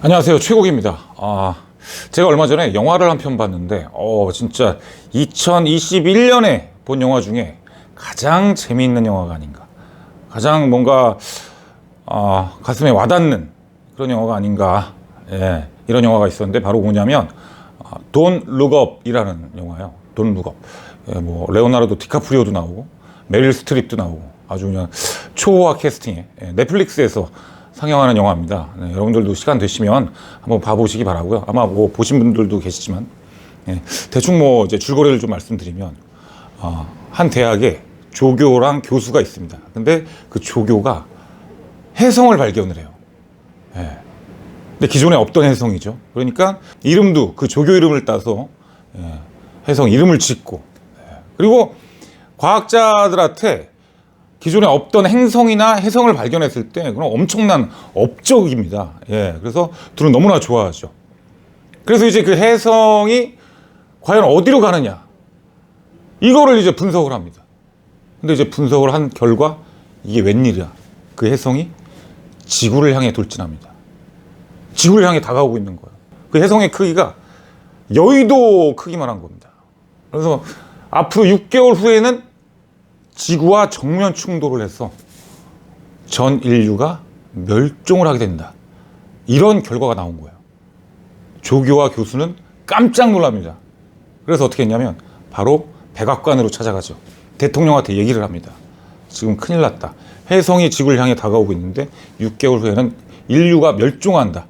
안녕하세요, 최국입니다. 제가 얼마 전에 영화를 한 편 봤는데 진짜 2021년에 본 영화 중에 가장 재미있는 영화가 아닌가, 가장 뭔가 가슴에 와닿는 그런 영화가 아닌가. 이런 영화가 있었는데 바로 뭐냐면 Don't Look Up이라는 영화예요. Don't Look Up. 뭐 레오나르도 디카프리오도 나오고 메릴 스트립도 나오고 아주 그냥 초호화 캐스팅에 넷플릭스에서 상영하는 영화입니다. 여러분들도 시간 되시면 한번 봐보시기 바라고요. 아마 뭐 보신 분들도 계시지만 대충 뭐 이제 줄거리를 좀 말씀드리면 한 대학에 조교랑 교수가 있습니다. 근데 그 조교가 혜성을 발견을 해요. 근데 기존에 없던 혜성이죠. 그러니까 이름도 그 조교 이름을 따서 혜성 이름을 짓고, 그리고 과학자들한테 기존에 없던 행성이나 혜성을 발견했을 때 그런 엄청난 업적입니다. 그래서 둘은 너무나 좋아하죠. 그래서 이제 그 혜성이 과연 어디로 가느냐, 이거를 이제 분석을 합니다. 근데 이제 분석을 한 결과 이게 웬일이야. 그 혜성이 지구를 향해 돌진합니다. 지구를 향해 다가오고 있는 거예요. 그 혜성의 크기가 여의도 크기만 한 겁니다. 그래서 앞으로 6개월 후에는 지구와 정면 충돌을 해서 전 인류가 멸종을 하게 된다. 이런 결과가 나온 거예요. 조교와 교수는 깜짝 놀랍니다. 그래서 어떻게 했냐면 바로 백악관으로 찾아가죠. 대통령한테 얘기를 합니다. 지금 큰일 났다. 혜성이 지구를 향해 다가오고 있는데 6개월 후에는 인류가 멸종한다.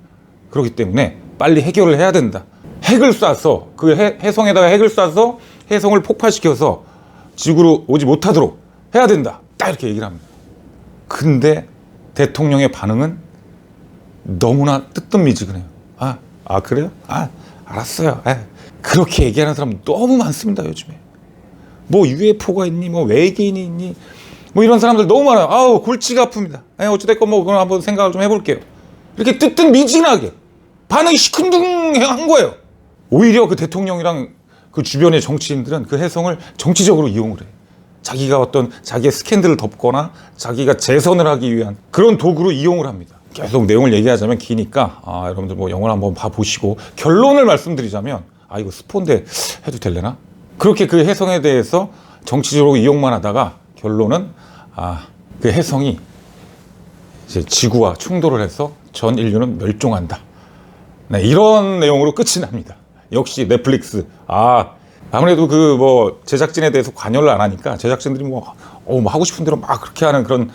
그렇기 때문에 빨리 해결을 해야 된다. 핵을 쏴서 그 혜성에다가 핵을 쏴서 혜성을 폭파시켜서 지구로 오지 못하도록 해야 된다. 딱 이렇게 얘기를 합니다. 근데 대통령의 반응은 너무나 뜨뜻미지근해요. 그래요? 알았어요. 그렇게 얘기하는 사람 너무 많습니다, 요즘에. 뭐 UFO가 있니, 뭐 외계인이 있니, 뭐 이런 사람들 너무 많아요. 골치가 아픕니다. 어찌됐건 뭐 그럼 한번 생각을 좀 해볼게요. 이렇게 뜨뜻미진하게 반응이 시큰둥한 거예요. 오히려 그 대통령이랑 그 주변의 정치인들은 그 혜성을 정치적으로 이용을 해요. 자기가 어떤 자기의 스캔들을 덮거나 자기가 재선을 하기 위한 그런 도구로 이용을 합니다. 계속 내용을 얘기하자면 기니까 여러분들 뭐 영화를 한번 봐보시고 결론을 말씀드리자면 이거 스폰데 해도 되려나? 그렇게 그 혜성에 대해서 정치적으로 이용만 하다가 결론은 그 혜성이 이제 지구와 충돌을 해서 전 인류는 멸종한다. 이런 내용으로 끝이 납니다. 역시 넷플릭스. 아무래도 그 뭐 제작진에 대해서 관여를 안 하니까 제작진들이 뭐 하고 싶은 대로 막 그렇게 하는 그런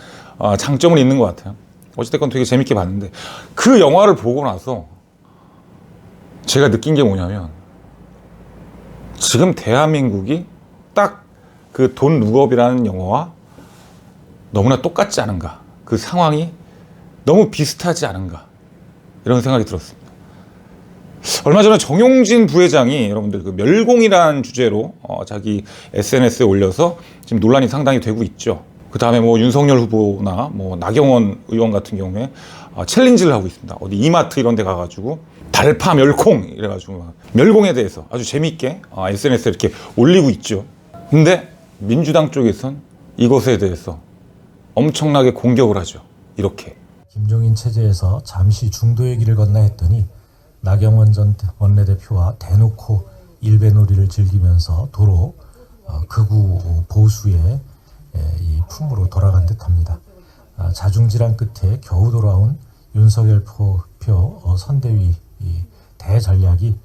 장점은 있는 것 같아요. 어찌됐건 되게 재밌게 봤는데 그 영화를 보고 나서 제가 느낀 게 뭐냐면 지금 대한민국이 딱 그 돈 룩업이라는 영화와 너무나 똑같지 않은가, 그 상황이 너무 비슷하지 않은가, 이런 생각이 들었습니다. 얼마 전에 정용진 부회장이 여러분들 그 멸공이라는 주제로 자기 SNS에 올려서 지금 논란이 상당히 되고 있죠. 그 다음에 뭐 윤석열 후보나 뭐 나경원 의원 같은 경우에 챌린지를 하고 있습니다. 어디 이마트 이런 데 가가지고 달파 멸공 이래가지고 멸공에 대해서 아주 재밌게 SNS에 이렇게 올리고 있죠. 근데 민주당 쪽에선 이것에 대해서 엄청나게 공격을 하죠. 이렇게 김종인 체제에서 잠시 중도의 길을 건너 했더니 나경원 전 원내대표와 대놓고 일배놀이를 즐기면서 도로 극우 보수의 이 품으로 돌아간 듯합니다. 자중질환 끝에 겨우 돌아온 윤석열 표 선대위 대전략이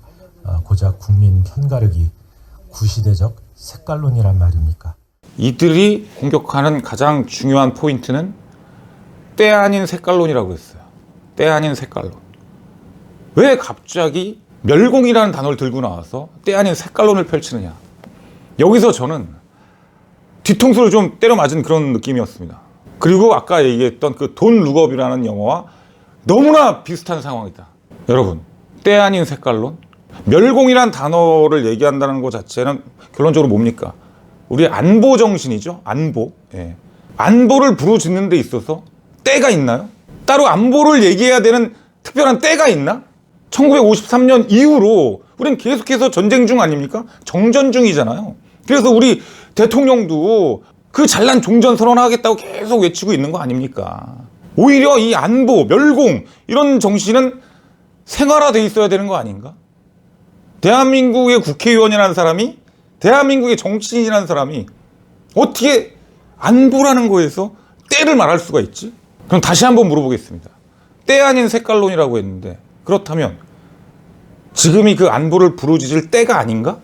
고작 국민 편가르기 구시대적 색깔론이란 말입니까? 이들이 공격하는 가장 중요한 포인트는 때 아닌 색깔론이라고 했어요. 때 아닌 색깔론. 왜 갑자기 멸공이라는 단어를 들고 나와서 때 아닌 색깔론을 펼치느냐. 여기서 저는 뒤통수를 좀 때려 맞은 그런 느낌이었습니다. 그리고 아까 얘기했던 그 돈 룩업이라는 영화와 너무나 비슷한 상황이다. 여러분, 때 아닌 색깔론? 멸공이라는 단어를 얘기한다는 것 자체는 결론적으로 뭡니까? 우리 안보 정신이죠. 안보. 안보를 부르짖는 데 있어서 때가 있나요? 따로 안보를 얘기해야 되는 특별한 때가 있나? 1953년 이후로 우린 계속해서 전쟁 중 아닙니까? 정전 중이잖아요. 그래서 우리 대통령도 그 잘난 종전 선언하겠다고 계속 외치고 있는 거 아닙니까? 오히려 이 안보, 멸공 이런 정신은 생활화돼 있어야 되는 거 아닌가? 대한민국의 국회의원이라는 사람이, 대한민국의 정치인이라는 사람이 어떻게 안보라는 거에서 때를 말할 수가 있지? 그럼 다시 한번 물어보겠습니다. 때 아닌 색깔론이라고 했는데, 그렇다면 지금이 그 안보를 부르짖을 때가 아닌가?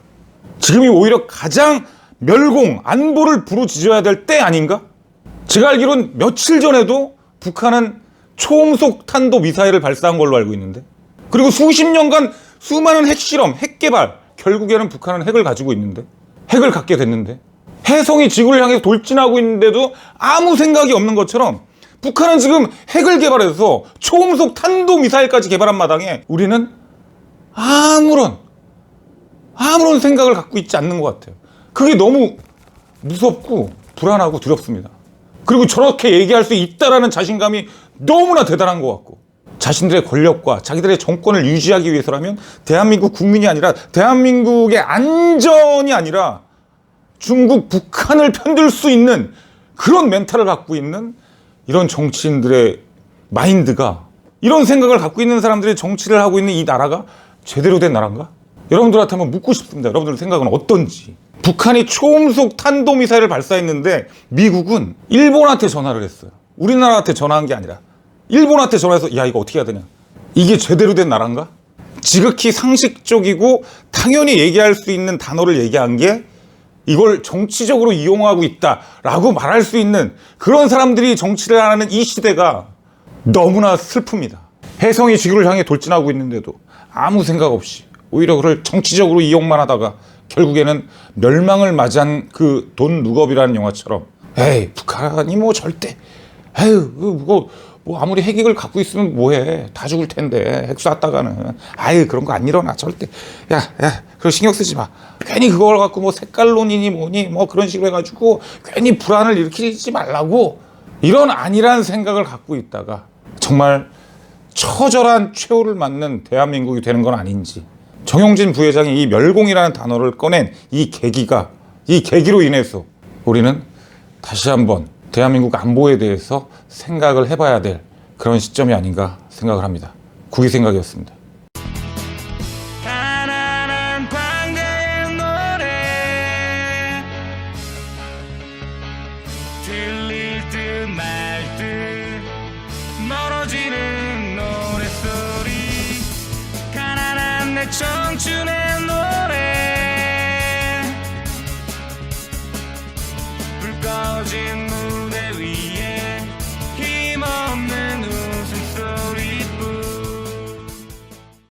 지금이 오히려 가장 멸공, 안보를 부르짖어야 될 때 아닌가? 제가 알기로는 며칠 전에도 북한은 초음속 탄도 미사일을 발사한 걸로 알고 있는데, 그리고 수십 년간 수많은 핵실험, 핵개발, 결국에는 북한은 핵을 가지고 있는데, 핵을 갖게 됐는데, 혜성이 지구를 향해 돌진하고 있는데도 아무 생각이 없는 것처럼 북한은 지금 핵을 개발해서 초음속 탄도 미사일까지 개발한 마당에 우리는 아무런 생각을 갖고 있지 않는 것 같아요. 그게 너무 무섭고 불안하고 두렵습니다. 그리고 저렇게 얘기할 수 있다라는 자신감이 너무나 대단한 것 같고, 자신들의 권력과 자기들의 정권을 유지하기 위해서라면 대한민국 국민이 아니라 대한민국의 안전이 아니라 중국, 북한을 편들 수 있는 그런 멘탈을 갖고 있는 이런 정치인들의 마인드가, 이런 생각을 갖고 있는 사람들이 정치를 하고 있는 이 나라가 제대로 된 나라인가? 여러분들한테 한번 묻고 싶습니다. 여러분들 생각은 어떤지. 북한이 초음속 탄도미사일을 발사했는데 미국은 일본한테 전화를 했어요. 우리나라한테 전화한 게 아니라 일본한테 전화해서 야, 이거 어떻게 해야 되냐? 이게 제대로 된 나라인가? 지극히 상식적이고 당연히 얘기할 수 있는 단어를 얘기한 게 이걸 정치적으로 이용하고 있다라고 말할 수 있는 그런 사람들이 정치를 하는 이 시대가 너무나 슬픕니다. 혜성이 지구를 향해 돌진하고 있는데도 아무 생각 없이 오히려 그걸 정치적으로 이용만 하다가 결국에는 멸망을 맞이한 그 돈 룩업이라는 영화처럼, 에이, 북한이 뭐 절대, 에휴, 뭐 아무리 핵을 갖고 있으면 뭐해, 다 죽을 텐데 핵 쐈다가는, 아유, 그런 거 안 일어나 절대, 야 그거 신경 쓰지 마, 괜히 그걸 갖고 뭐 색깔론이니 뭐니 뭐 그런 식으로 해가지고 괜히 불안을 일으키지 말라고, 이런 안일한 생각을 갖고 있다가 정말 처절한 최후를 맞는 대한민국이 되는 건 아닌지. 정용진 부회장이 이 멸공이라는 단어를 꺼낸 이 계기로 인해서 우리는 다시 한번 대한민국 안보에 대해서 생각을 해봐야 될 그런 시점이 아닌가 생각을 합니다. 국위 생각이었습니다. 가난한 광대의 노래 들릴 듯 말 듯 멀어지는 노랫소리, 가난한 내 청춘의